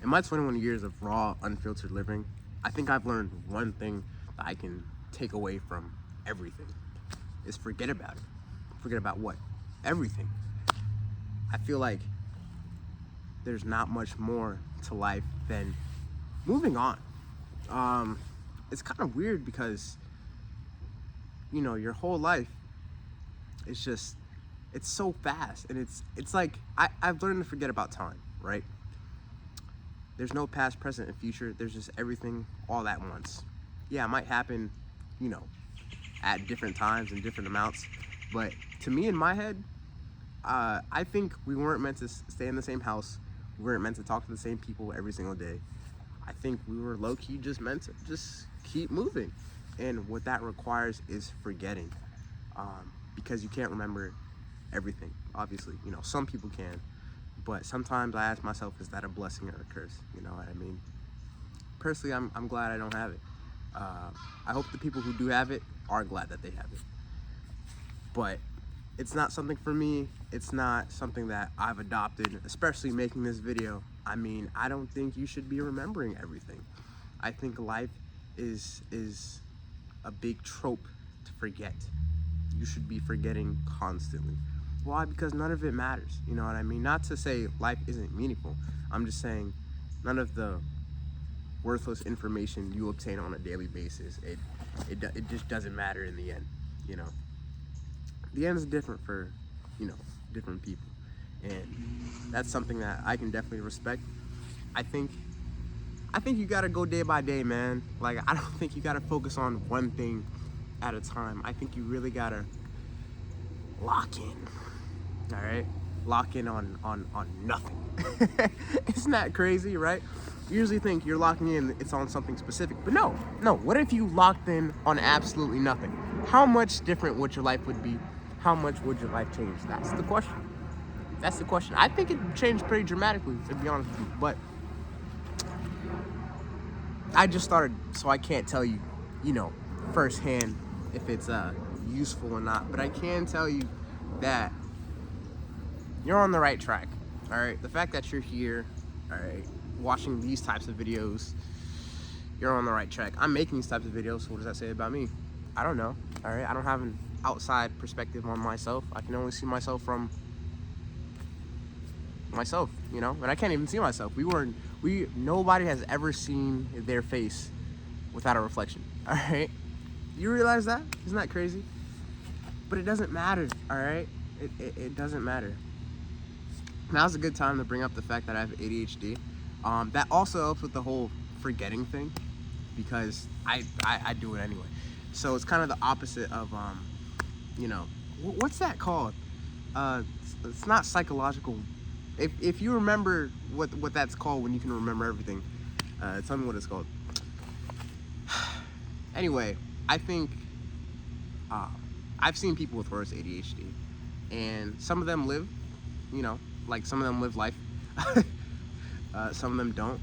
In my 21 years of raw, unfiltered living, I think I've learned one thing that I can take away from everything is forget about it. Forget about what? Everything. I feel like there's not much more to life than moving on. It's kind of weird because, your whole life is just, it's so fast. And it's like, I've learned to forget about time, right? There's no past, present, and future. There's just everything all at once. Yeah, it might happen, at different times and different amounts. But to me, in my head, I think we weren't meant to stay in the same house. We weren't meant to talk to the same people every single day. I think we were low-key just meant to just keep moving. And what that requires is forgetting. Because you can't remember everything, obviously. Some people can. But sometimes I ask myself, is that a blessing or a curse? You know what I mean? Personally, I'm glad I don't have it. I hope the people who do have it are glad that they have it. But it's not something for me. It's not something that I've adopted, especially making this video. I mean, I don't think you should be remembering everything. I think life is a big trope to forget. You should be forgetting constantly. Why? Because none of it matters. You know what I mean? Not to say life isn't meaningful. I'm just saying none of the worthless information you obtain on a daily basis, it just doesn't matter in the end. The end is different for different people, and that's something that I can definitely respect. I think you gotta go day by day, man. Like, I don't think you gotta focus on one thing at a time. I think you really gotta lock in. All right, lock in on nothing. Isn't that crazy, right? You usually think you're locking in, it's on something specific, but no. What if you locked in on absolutely nothing? How much different would your life would be? How much would your life change? That's the question. I think it changed pretty dramatically, to be honest with you, but I just started, so I can't tell you, firsthand if it's useful or not, but I can tell you that you're on the right track. All right, the fact that you're here, all right, watching these types of videos, you're on the right track. I'm making these types of videos, so what does that say about me? I don't know. All right, I don't have an outside perspective on myself. I can only see myself from myself, and I can't even see myself. Nobody has ever seen their face without a reflection. All right, you realize that? Isn't that crazy? But it doesn't matter. All right, it doesn't matter. Now's a good time to bring up the fact that I have ADHD. That also helps with the whole forgetting thing, because I do it anyway. So it's kind of the opposite of what's that called? It's not psychological. If you remember what that's called when you can remember everything, tell me what it's called. Anyway, I think I've seen people with worse ADHD, and some of them live, like some of them live life. Some of them don't,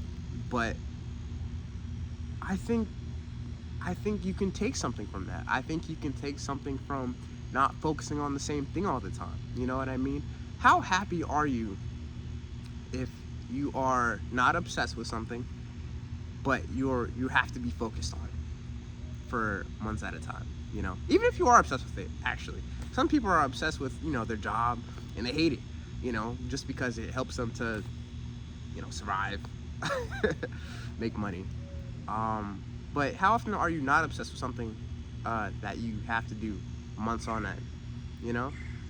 but I think you can take something from that. I think you can take something from not focusing on the same thing all the time. You know what I mean? How happy are you if you are not obsessed with something, but you have to be focused on it for months at a time? Even if you are obsessed with it, actually. Some people are obsessed with their job and they hate it, just because it helps them to survive, make money. But how often are you not obsessed with something that you have to do months on end?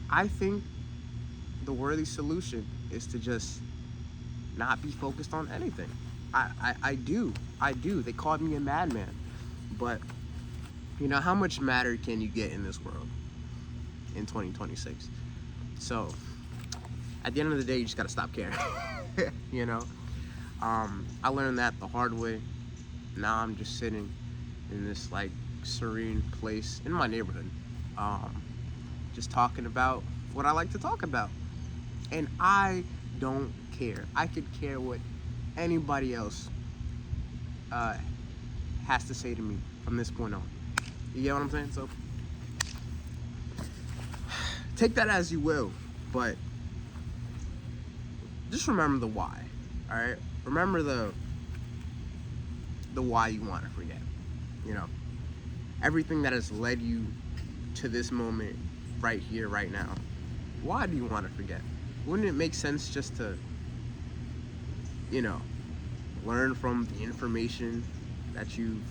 I think the worthy solution is to just not be focused on anything. I do. They called me a madman. But how much matter can you get in this world in 2026? So at the end of the day, you just gotta stop caring. I learned that the hard way. Now I'm just sitting in this like serene place in my neighborhood, just talking about what I like to talk about, and I don't care. I could care what anybody else has to say to me from this point on. You get what I'm saying? So take that as you will, but just remember the why. All right, remember the why you want to forget. You know, everything that has led you to this moment right here, right now. Why do you want to forget? Wouldn't it make sense just to, you know, learn from the information that you've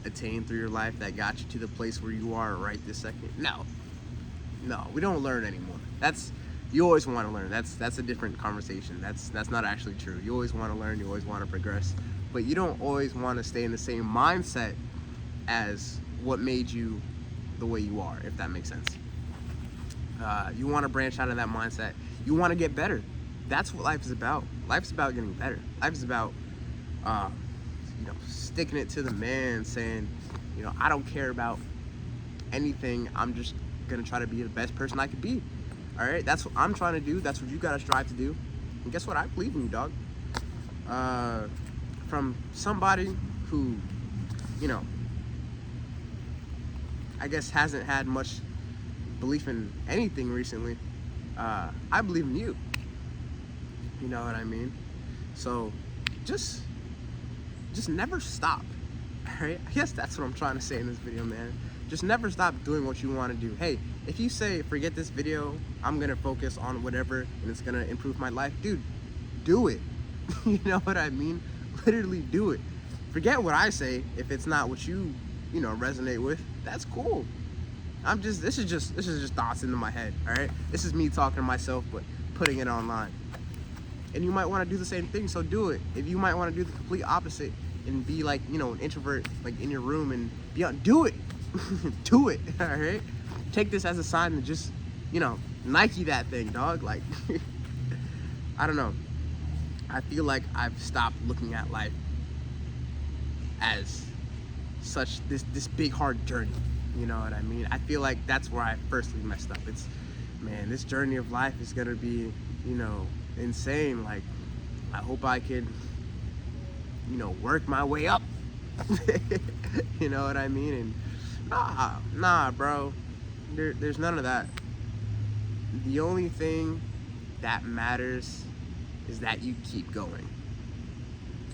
attained through your life that got you to the place where you are right this second? No, we don't learn anymore. You always want to learn. That's a different conversation. That's not actually true. You always want to learn. You always want to progress, but you don't always want to stay in the same mindset as what made you the way you are, if that makes sense. You want to branch out of that mindset. You want to get better. That's what life is about. Life's about getting better. Life is about, sticking it to the man, saying, I don't care about anything. I'm just gonna try to be the best person I could be. All right, that's what I'm trying to do. That's what you gotta strive to do. And guess what? I believe in you, dog. From somebody who, I guess hasn't had much belief in anything recently, I believe in you. You know what I mean? So just never stop. All right? I guess that's what I'm trying to say in this video, man. Just never stop doing what you want to do. Hey, if you say, forget this video, I'm gonna focus on whatever and it's gonna improve my life, dude, do it. You know what I mean? Literally do it. Forget what I say if it's not what you resonate with. That's cool. This is just thoughts into my head, all right? This is me talking to myself, but putting it online. And you might want to do the same thing, so do it. If you might want to do the complete opposite and be like, an introvert, like in your room and do it. Do it, all right? Take this as a sign to just, Nike that thing, dog. Like, I don't know. I feel like I've stopped looking at life as such this big hard journey. You know what I mean? I feel like that's where I firstly messed up. It's, man, this journey of life is gonna be, insane. Like, I hope I could, work my way up. You know what I mean? And nah, bro. There's none of that. The only thing that matters is that you keep going.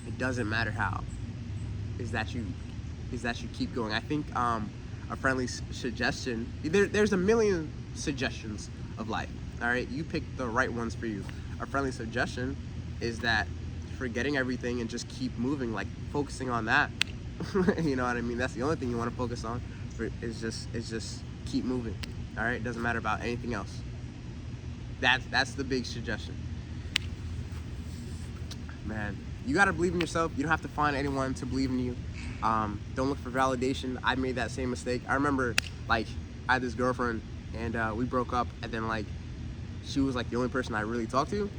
It doesn't matter how. Is that you keep going. I think a friendly suggestion. There's a million suggestions of life. All right, you pick the right ones for you. A friendly suggestion is that forgetting everything and just keep moving, like focusing on that. You know what I mean? That's the only thing you want to focus on. Is just keep moving. All right, it doesn't matter about anything else. That's the big suggestion. Man, you gotta believe in yourself. You don't have to find anyone to believe in you. Don't look for validation. I made that same mistake. I remember, like, I had this girlfriend and we broke up, and then like she was like the only person I really talked to,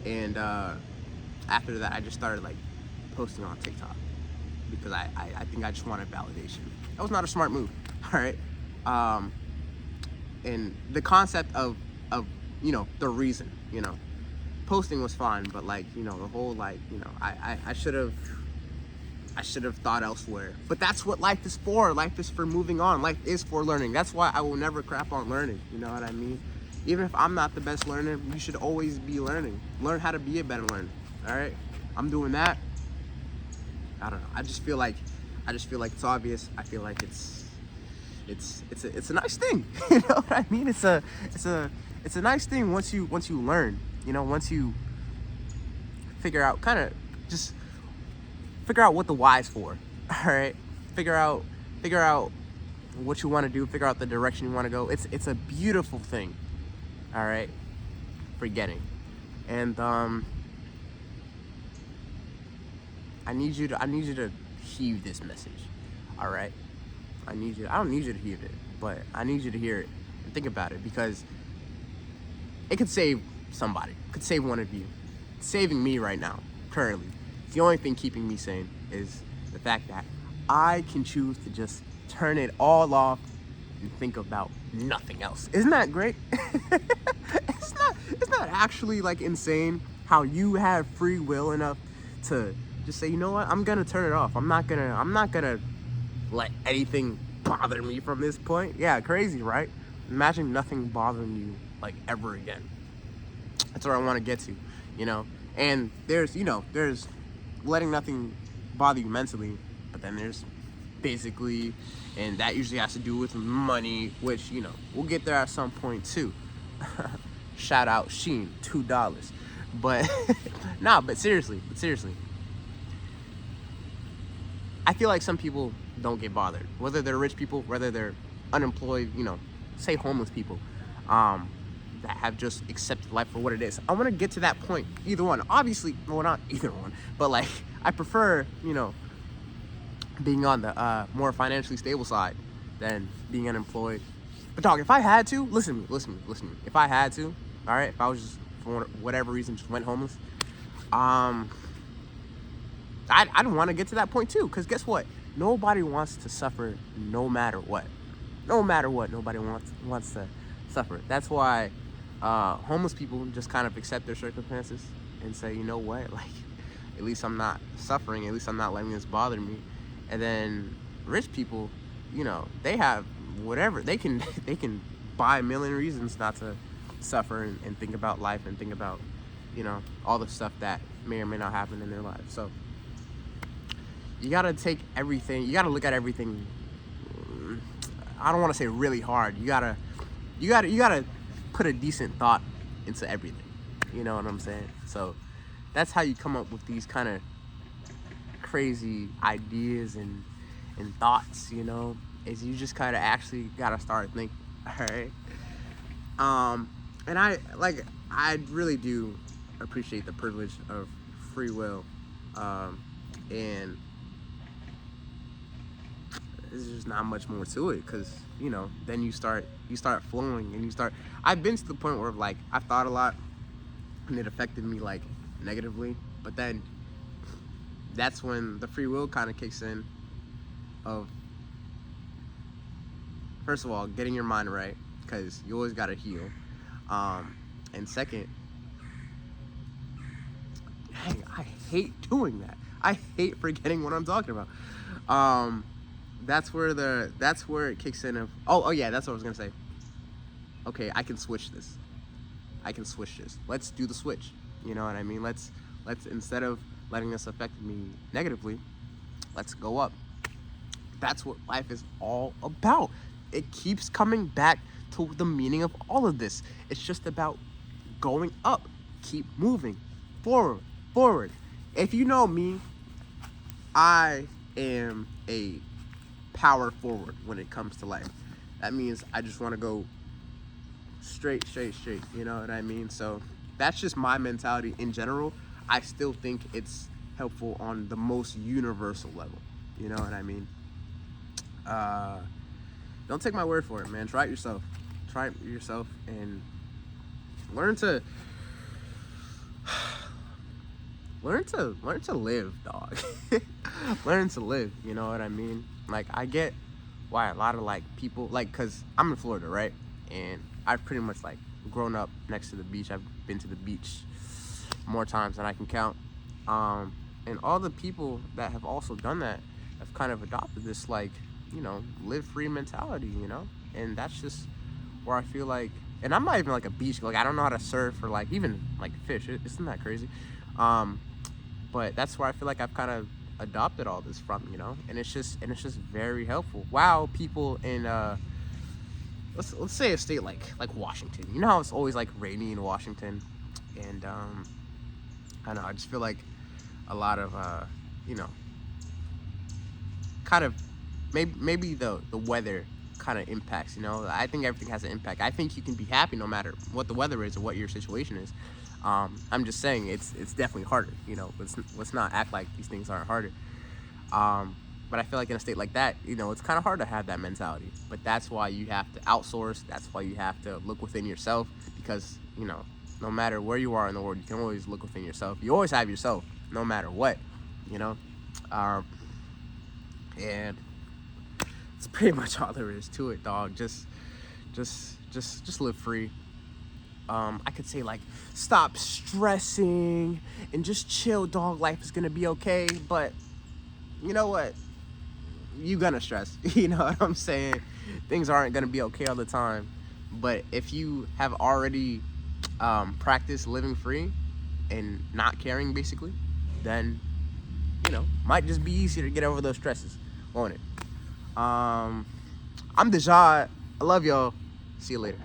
and after that I just started like posting on TikTok because I think I just wanted validation. That was not a smart move. All right. And the concept of the reason, posting was fine, but like, the whole like, I should have thought elsewhere. But that's what life is for. Life is for moving on. Life is for learning. That's why I will never crap on learning. You know what I mean? Even if I'm not the best learner, you should always be learning. Learn how to be a better learner. All right? I'm doing that. I don't know. I just feel like it's obvious. I feel like it's a nice thing. You know what I mean? It's a nice thing once you learn. Once you figure out what the why's for. All right? Figure out what you want to do. Figure out the direction you want to go. It's a beautiful thing. All right? Forgetting. And I need you to heed this message. All right? I don't need you to hear it, but I need you to hear it and think about it, because it could save somebody. It could save one of you. It's saving me right now, currently. The only thing keeping me sane is the fact that I can choose to just turn it all off and think about nothing else. Isn't that great? It's not actually like insane how you have free will enough to just say, you know what, I'm gonna turn it off. I'm not gonna let anything bother me from this point. Yeah, crazy, right? Imagine nothing bothering you like ever again. That's where I want to get to, And there's letting nothing bother you mentally, but then there's basically, and that usually has to do with money, which, you know, we'll get there at some point too. Shout out Sheen, $2. But nah, but seriously, I feel like some people don't get bothered, whether they're rich people, whether they're unemployed, you know, say homeless people, that have just accepted life for what it is. I want to get to that point. Either one, obviously, well, not either one, but like, I prefer, you know, being on the more financially stable side than being unemployed. But dog, if I had to, listen to me. If I had to, all right, if I was just, for whatever reason, just went homeless, I'd want to get to that point too, because guess what? Nobody wants to suffer no matter what. No matter what, nobody wants to suffer. That's why homeless people just kind of accept their circumstances and say, you know what, like, at least I'm not suffering, at least I'm not letting this bother me. And then rich people, you know, they have whatever, they can buy a million reasons not to suffer and think about life and think about, you know, all the stuff that may or may not happen in their lives. So you gotta take everything, you gotta look at everything, I don't want to say really hard. You gotta put a decent thought into everything. You know what I'm saying? So that's how you come up with these kind of crazy ideas and thoughts, you know, is you just kind of actually gotta start thinking. All right. And I really do appreciate the privilege of free will, and there's just not much more to it, because, you know, then you start flowing, and I've been to the point where, like, I've thought a lot and it affected me, like, negatively, but then that's when the free will kind of kicks in of, first of all, getting your mind right, because you always got to heal, and second, dang, I hate doing that. I hate forgetting what I'm talking about. That's where it kicks in of, oh yeah, that's what I was gonna say. Okay, I can switch this. Let's do the switch. You know what I mean? Let's instead of letting this affect me negatively, let's go up. That's what life is all about. It keeps coming back to the meaning of all of this. It's just about going up. Keep moving forward. If you know me, I am a power forward when it comes to life. That means I just want to go straight, you know what I mean? So that's just my mentality in general. I still think it's helpful on the most universal level, you know what I mean? Don't take my word for it, man. Try it yourself and learn to live, dog. Learn to live, you know what I mean? Like, I get why a lot of, like, people, like, because I'm in Florida, right? And I've pretty much, like, grown up next to the beach. I've been to the beach more times than I can count. And all the people that have also done that have kind of adopted this, like, you know, live free mentality, you know? And that's just where I feel like, and I'm not even, like, a beach, like, I don't know how to surf or, like, even, like, fish. Isn't that crazy? But that's where I feel like I've kind of adopted all this from, you know, and it's just very helpful. Wow, people in let's say a state like Washington, you know how it's always like rainy in Washington, and I don't know, I just feel like a lot of you know, kind of maybe the weather kind of impacts, you know. I think everything has an impact. I think you can be happy no matter what the weather is or what your situation is. I'm just saying it's definitely harder, you know. Let's not act like these things aren't harder. But I feel like in a state like that, you know, it's kind of hard to have that mentality. But that's why you have to outsource. That's why you have to look within yourself, because, you know, no matter where you are in the world, you can always look within yourself. You always have yourself, no matter what, you know. And it's pretty much all there is to it, dog. Just live free. I could say, like, stop stressing and just chill, dog. Life is gonna be okay. But you know what? You gonna stress. You know what I'm saying? Things aren't gonna be okay all the time. But if you have already practiced living free and not caring, basically, then might just be easier to get over those stresses, won't it? I'm Dejad. I love y'all. See you later.